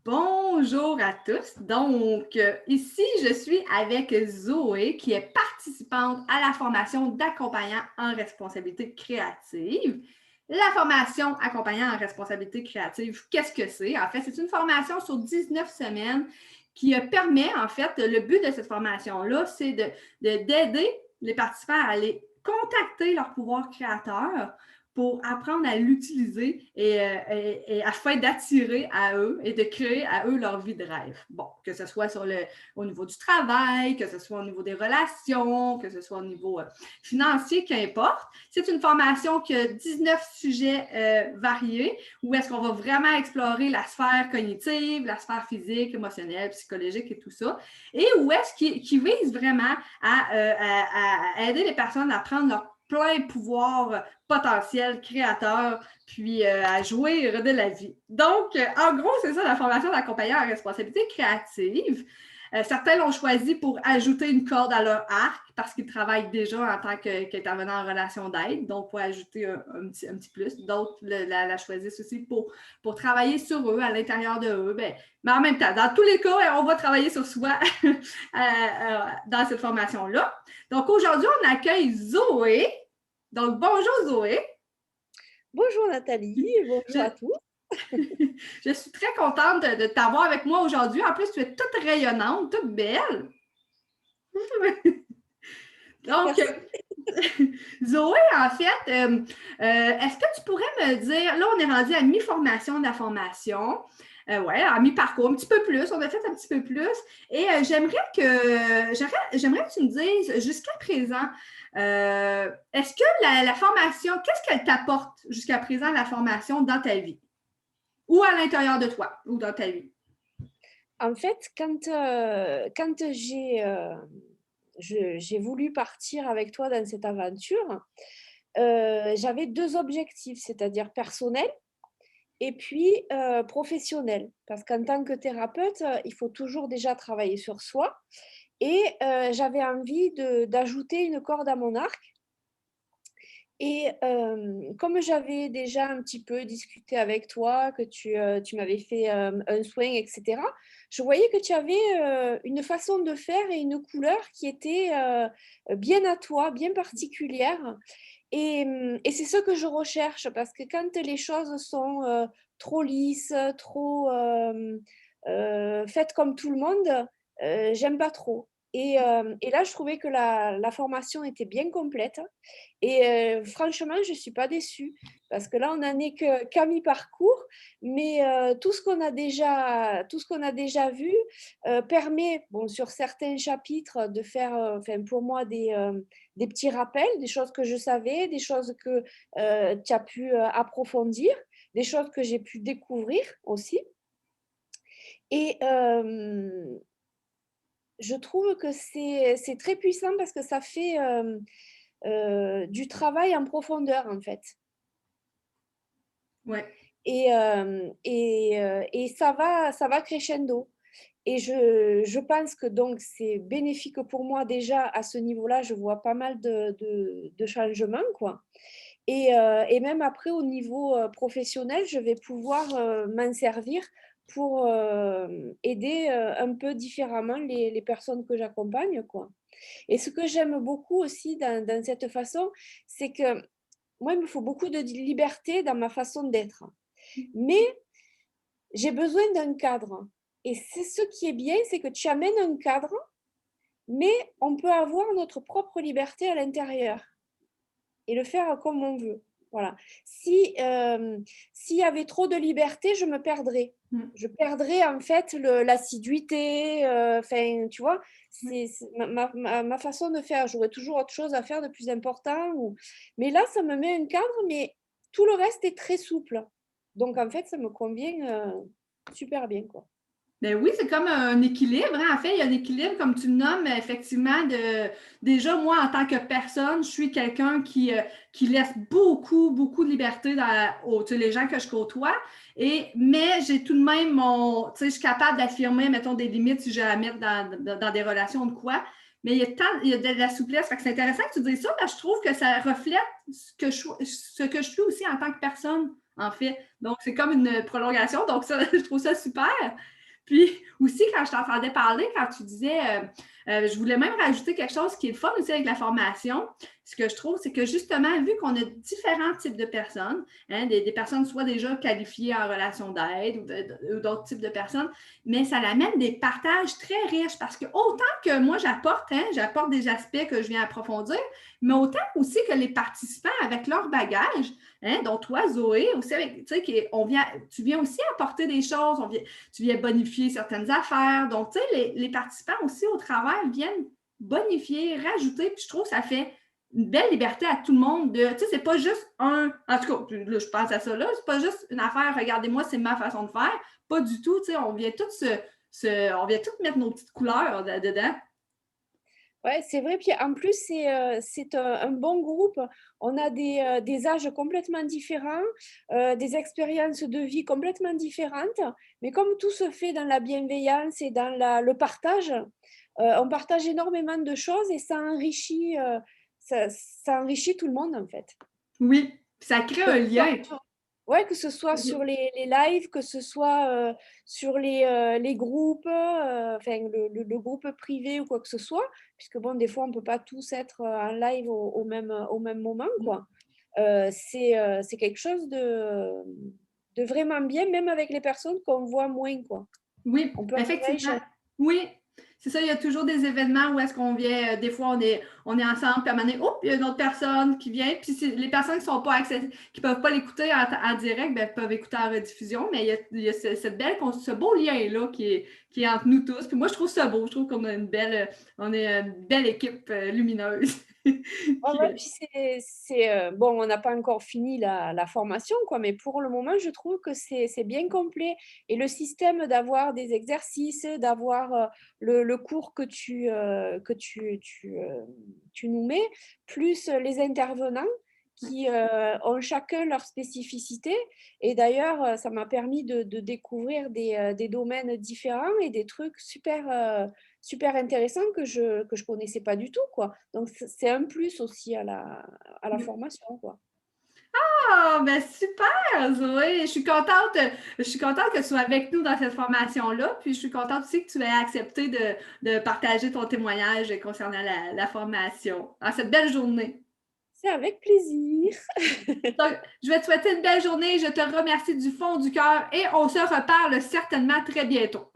Bonjour à tous. Donc, ici, je suis avec Zoé, qui est participante à la formation d'accompagnant en responsabilité créative. La formation accompagnant en responsabilité créative, qu'est-ce que c'est? En fait, c'est une formation sur 19 semaines qui permet, en fait, le but de cette formation-là, c'est d'aider les participants à aller contacter leur pouvoir créateur pour apprendre à l'utiliser et afin d'attirer à eux et de créer à eux leur vie de rêve. Bon, que ce soit au niveau du travail, que ce soit au niveau des relations, que ce soit au niveau financier, qu'importe. C'est une formation qui a 19 sujets variés où est-ce qu'on va vraiment explorer la sphère cognitive, la sphère physique, émotionnelle, psychologique et tout ça. Et où est-ce qui vise vraiment à aider les personnes à prendre leur plein pouvoir potentiel créateur, puis à jouir de la vie. Donc, en gros, c'est ça la formation d'accompagnant en responsabilité créative. Certains l'ont choisi pour ajouter une corde à leur arc parce qu'ils travaillent déjà en tant qu'intervenant en relation d'aide, donc pour ajouter un petit plus. D'autres la choisissent aussi pour travailler sur eux, à l'intérieur de eux. Mais en même temps, dans tous les cas, on va travailler sur soi dans cette formation-là. Donc aujourd'hui, on accueille Zoé. Donc bonjour Zoé. Bonjour Nathalie, bonjour à Je, tous. je suis très contente de t'avoir avec moi aujourd'hui. En plus, tu es toute rayonnante, toute belle. Donc, Merci. Zoé, en fait, est-ce que tu pourrais me dire, là, on est rendu à mi-formation de la formation, ouais, à mi-parcours, un petit peu plus, on a fait un petit peu plus, et j'aimerais que tu me dises, jusqu'à présent, est-ce que la formation, qu'est-ce qu'elle t'apporte jusqu'à présent, la formation, dans ta vie? Ou à l'intérieur de toi, ou dans ta vie? En fait, quand j'ai voulu partir avec toi dans cette aventure, j'avais deux objectifs, c'est-à-dire personnel et puis professionnel. Parce qu'en tant que thérapeute, il faut toujours déjà travailler sur soi. Et j'avais envie d'ajouter une corde à mon arc. Et comme j'avais déjà un petit peu discuté avec toi, que tu m'avais fait un soin, etc., je voyais que tu avais une façon de faire et une couleur qui était bien à toi, bien particulière. Et c'est ce que je recherche parce que quand les choses sont trop lisses, trop faites comme tout le monde, j'aime pas trop. Et là, je trouvais que la formation était bien complète. Et franchement, je ne suis pas déçue parce que là, on n'en est qu'à mi-parcours, mais tout ce qu'on a déjà vu permet, bon, sur certains chapitres, de faire, enfin, pour moi, des petits rappels, des choses que je savais, des choses que tu as pu approfondir, des choses que j'ai pu découvrir aussi. Et je trouve que c'est très puissant parce que ça fait du travail en profondeur, en fait. Ouais. Et ça va crescendo. Et je pense que donc c'est bénéfique pour moi déjà à ce niveau-là. Je vois pas mal de changements, quoi. Et même après, au niveau professionnel, je vais pouvoir m'en servir pour aider un peu différemment les personnes que j'accompagne, quoi. Et ce que j'aime beaucoup aussi dans cette façon, c'est que moi, il me faut beaucoup de liberté dans ma façon d'être. Mais j'ai besoin d'un cadre. Et c'est ce qui est bien, c'est que tu amènes un cadre, mais on peut avoir notre propre liberté à l'intérieur et le faire comme on veut. Voilà. S'il y avait trop de liberté, je me perdrais. Mm. Je perdrais en fait l'assiduité. Enfin, tu vois, c'est ma façon de faire. J'aurais toujours autre chose à faire de plus important. Mais là, ça me met un cadre, mais tout le reste est très souple. Donc, en fait, ça me convient super bien, quoi. Ben oui, c'est comme un équilibre, hein. En fait, il y a un équilibre, comme tu le nommes, effectivement, déjà, moi, en tant que personne, je suis quelqu'un qui laisse beaucoup de liberté tu sais, les gens que je côtoie. Mais j'ai tout de même tu sais, je suis capable d'affirmer, mettons, des limites si j'ai à mettre dans des relations de quoi. Mais il y a de la souplesse. Fait que c'est intéressant que tu dises ça, parce que je trouve que ça reflète ce que je suis aussi en tant que personne, en fait. Donc, c'est comme une prolongation. Donc, ça, je trouve ça super. Puis aussi, quand je t'entendais parler, quand tu disais, je voulais même rajouter quelque chose qui est le fun aussi avec la formation. Ce que je trouve, c'est que justement, vu qu'on a différents types de personnes, hein, des personnes soit déjà qualifiées en relation d'aide ou d'autres types de personnes, mais ça amène des partages très riches parce que autant que moi j'apporte, hein, j'apporte des aspects que je viens approfondir, mais autant aussi que les participants avec leur bagage, hein, dont toi, Zoé, aussi avec, tu sais, tu viens aussi apporter des choses, tu viens bonifier certaines affaires. Donc, tu sais, les participants aussi au travail viennent bonifier, rajouter, puis je trouve que ça fait une belle liberté à tout le monde de, tu sais, c'est pas juste en tout cas, là, je pense à ça là, c'est pas juste une affaire, regardez-moi, c'est ma façon de faire, pas du tout, tu sais, on vient tous on vient tous mettre nos petites couleurs dedans. Ouais, c'est vrai. Puis en plus, c'est un bon groupe. On a des âges complètement différents, des expériences de vie complètement différentes. Mais comme tout se fait dans la bienveillance et dans le partage, on partage énormément de choses et ça enrichit tout le monde en fait. Oui, ça crée Que un ce soit, lien. ouais, que ce soit sur les lives, que ce soit sur les groupes, enfin le groupe privé ou quoi que ce soit, puisque bon, des fois, on ne peut pas tous être en live au même moment, quoi. C'est quelque chose de vraiment bien, même avec les personnes qu'on voit moins, quoi. Oui, On peut arriver à effectivement. échanger. Oui, c'est ça, il y a toujours des événements où est-ce qu'on vient, des fois on est ensemble, puis à un moment donné, oh, il y a une autre personne qui vient, puis les personnes qui sont pas qui peuvent pas l'écouter en direct, ben, peuvent écouter en rediffusion, mais il y a ce beau lien-là qui est entre nous tous. Puis moi, je trouve ça beau, je trouve qu'on a on est une belle équipe lumineuse. Ouais, ouais, puis bon, on n'a pas encore fini la formation, quoi, mais pour le moment, je trouve que c'est bien complet. Et le système d'avoir des exercices, d'avoir le cours tu nous mets, plus les intervenants qui ont chacun leur spécificité. Et d'ailleurs, ça m'a permis de découvrir des domaines différents et des trucs super intéressant que je connaissais pas du tout, quoi. Donc, c'est un plus aussi à la formation, quoi. Ah, ben super, Zoé. Je suis contente que tu sois avec nous dans cette formation-là. Puis je suis contente aussi que tu aies accepté de partager ton témoignage concernant la formation. En cette belle journée. C'est avec plaisir. Donc, je vais te souhaiter une belle journée. Je te remercie du fond du cœur et on se reparle certainement très bientôt.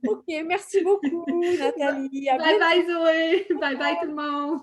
Ok, merci beaucoup, Nathalie. À Bye bientôt. bye, Zoé. Bye bye, tout le monde.